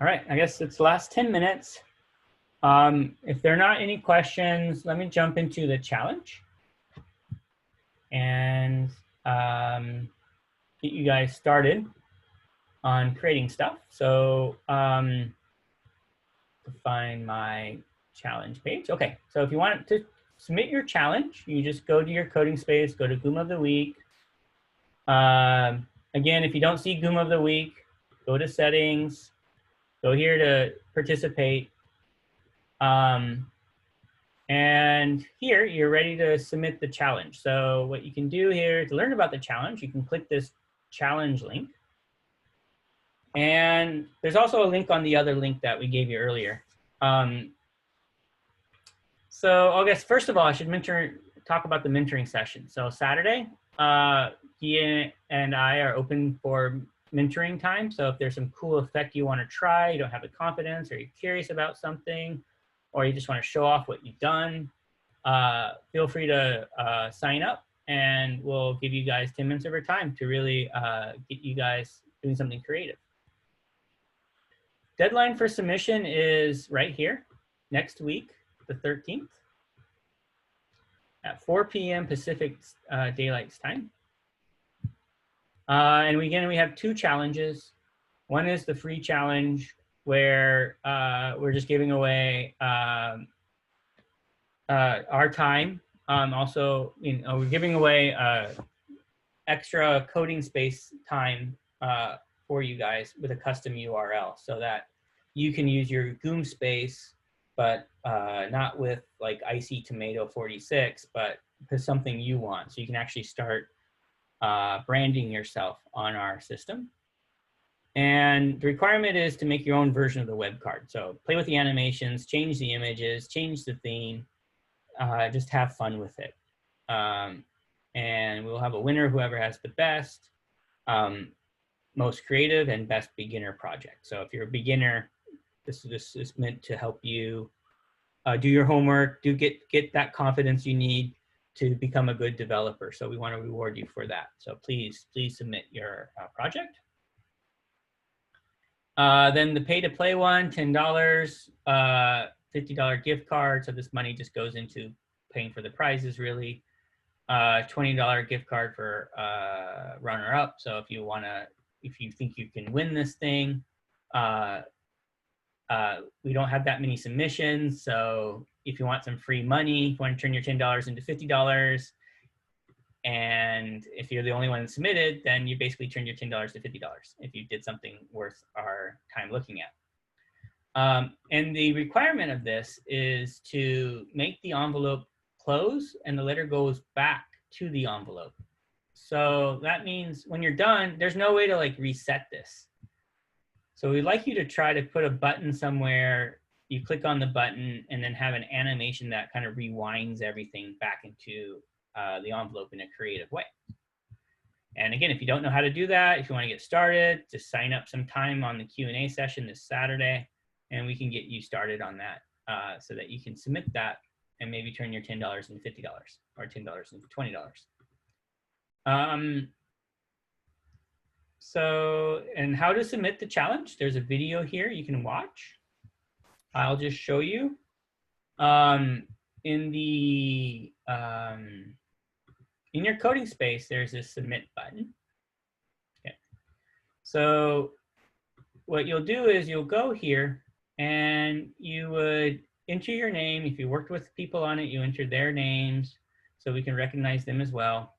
All right, I guess it's the last 10 minutes. If there are not any questions, let me jump into the challenge and get you guys started on creating stuff. So to find my challenge page. Okay, so if you want to submit your challenge, you just go to your coding space, go to GOOM of the Week. Again, if you don't see GOOM of the Week, go to settings, go here to participate. And here you're ready to submit the challenge. So what you can do here to learn about the challenge, you can click this challenge link. And there's also a link on the other link that we gave you earlier. So I guess first of all, I should talk about the mentoring session. So Saturday, he and I are open for mentoring time. So if there's some cool effect you want to try, you don't have the confidence, or you're curious about something, or you just want to show off what you've done, feel free to sign up, and we'll give you guys 10 minutes of your time to really get you guys doing something creative. Deadline for submission is right here, next week, the 13th, at 4 p.m. Pacific Daylight Time. And again, we have two challenges. One is the free challenge, where we're just giving away our time. Also, we're giving away extra coding space time for you guys with a custom URL, so that you can use your GOOM space, but not with like Icy Tomato 46, but for something you want. So you can actually start branding yourself on our system. And the requirement is to make your own version of the web card. So play with the animations, change the images, change the theme, just have fun with it. And we'll have a winner, whoever has the best, most creative, and best beginner project. So if you're a beginner, this is meant to help you do your homework, get that confidence you need to become a good developer. So we want to reward you for that. So please submit your project. Then the pay to play one, $10, $50 gift card. So this money just goes into paying for the prizes, really. $20 gift card for runner up. So if you think you can win this thing, we don't have that many submissions. So if you want some free money, you want to turn your $10 into $50, and if you're the only one that submitted, then you basically turn your $10 to $50 if you did something worth our time looking at. And the requirement of this is to make the envelope close and the letter goes back to the envelope. So that means when you're done, there's no way to like reset this. So we'd like you to try to put a button somewhere. You click on the button and then have an animation that kind of rewinds everything back into the envelope in a creative way. And again, if you don't know how to do that, if you want to get started, just sign up some time on the Q&A session this Saturday, and we can get you started on that so that you can submit that and maybe turn your $10 into $50 or $10 into $20. So, and how to submit the challenge, there's a video here you can watch. I'll just show you. In your coding space, there's a submit button. Okay. So what you'll do is you'll go here and you would enter your name. If you worked with people on it, you enter their names so we can recognize them as well.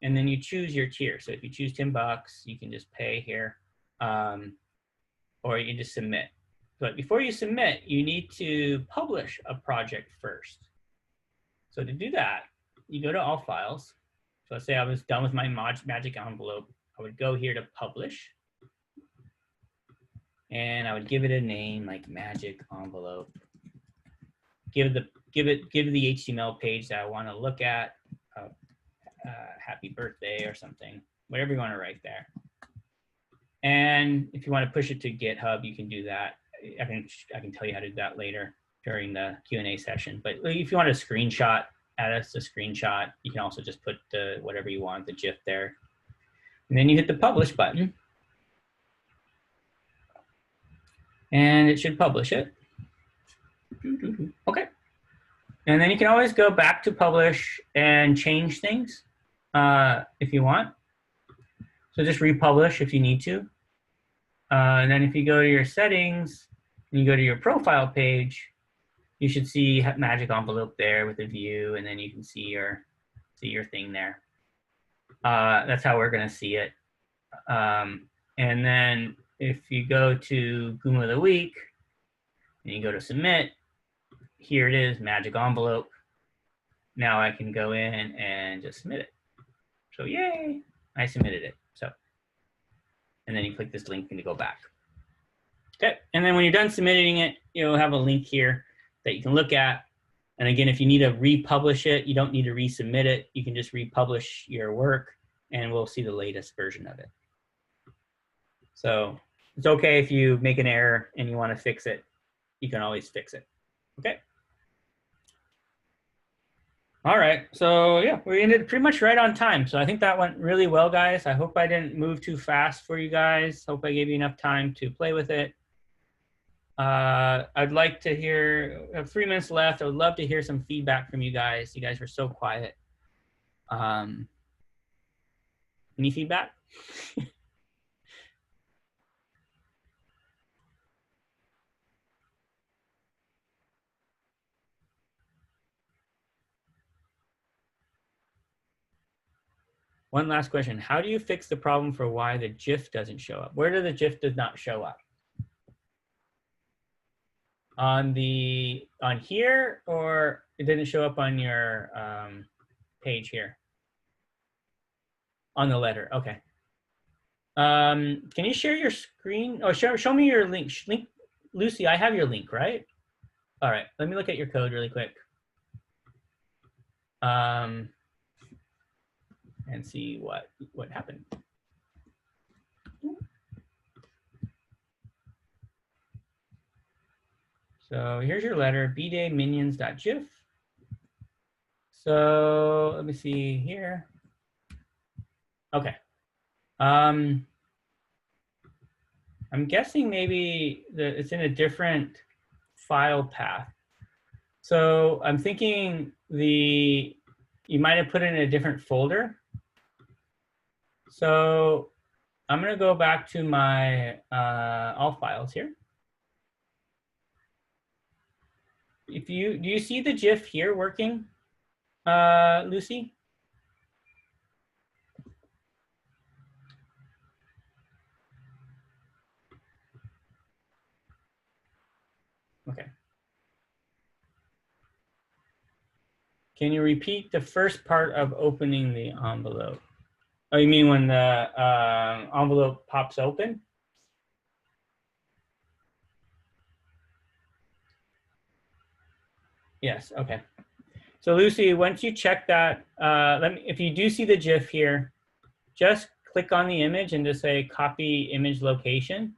And then you choose your tier. So if you choose $10, you can just pay here, or you can just submit. But before you submit, you need to publish a project first. So to do that, you go to all files. So let's say I was done with my magic envelope. I would go here to publish. And I would give it a name like magic envelope. Give the HTML page that I want to look at. Happy birthday or something, whatever you want to write there. And if you want to push it to GitHub, you can do that. I can tell you how to do that later during the Q&A session. But if you want a screenshot, add us a screenshot. You can also just put whatever you want, the GIF there. And then you hit the publish button. And it should publish it. Okay. And then you can always go back to publish and change things if you want. So just republish if you need to. And then if you go to your settings and you go to your profile page, you should see magic envelope there with a view, and then you can see your thing there. That's how we're going to see it. And then if you go to GUMA of the week and you go to submit, here it is, magic envelope. Now I can go in and just submit it. So yay, I submitted it. So, and then you click this link and you go back. Okay, and then when you're done submitting it, you'll have a link here that you can look at. And again, if you need to republish it, you don't need to resubmit it. You can just republish your work and we'll see the latest version of it. So it's okay if you make an error and you want to fix it, you can always fix it. Okay. All right, so yeah, we ended pretty much right on time. So I think that went really well, guys. I hope I didn't move too fast for you guys. Hope I gave you enough time to play with it. I'd like to hear, 3 minutes left. I would love to hear some feedback from you guys. You guys were so quiet. Any feedback? One last question. How do you fix the problem for why the GIF doesn't show up? Where does the GIF does not show up? On here, or it didn't show up on your page here? On the letter, okay. Can you share your screen? Oh, show me your link. Lucy, I have your link, right? All right, let me look at your code really quick. And see what happened. So here's your letter, bdayminions.gif. So let me see here. Okay. I'm guessing maybe it's in a different file path. So I'm thinking you might have put it in a different folder. So I'm going to go back to my all files here. Do you see the GIF here working, Lucy? Okay. Can you repeat the first part of opening the envelope? Oh, you mean when the envelope pops open? Yes, okay. So Lucy, once you check that, if you do see the GIF here, just click on the image and just say copy image location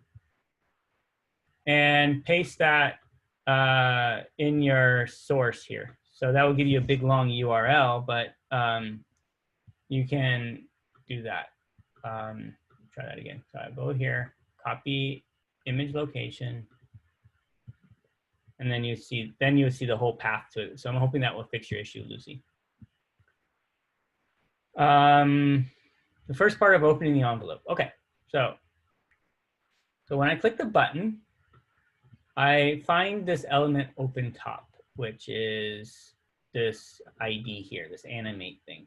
and paste that in your source here. So that will give you a big long URL, but you can do that. Try that again. So I go here, copy image location, and then you see the whole path to it. So I'm hoping that will fix your issue, Lucy. The first part of opening the envelope. Okay, so when I click the button, I find this element open top, which is this ID here, this animate thing.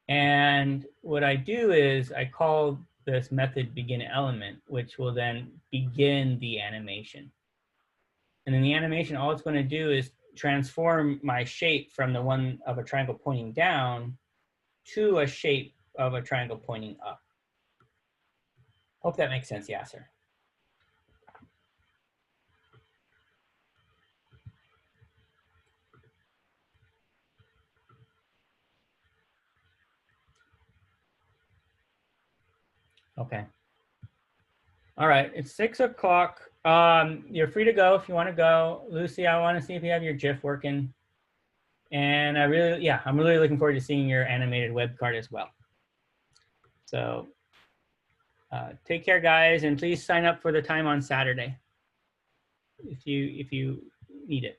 And what I do is I call this method begin element, which will then begin the animation. And in the animation, all it's going to do is transform my shape from the one of a triangle pointing down to a shape of a triangle pointing up. Hope that makes sense, Yasser. Okay. All right, it's 6 o'clock. You're free to go if you want to go. Lucy, I want to see if you have your GIF working. And I'm really looking forward to seeing your animated web card as well. So Take care, guys, and please sign up for the time on Saturday if you need it.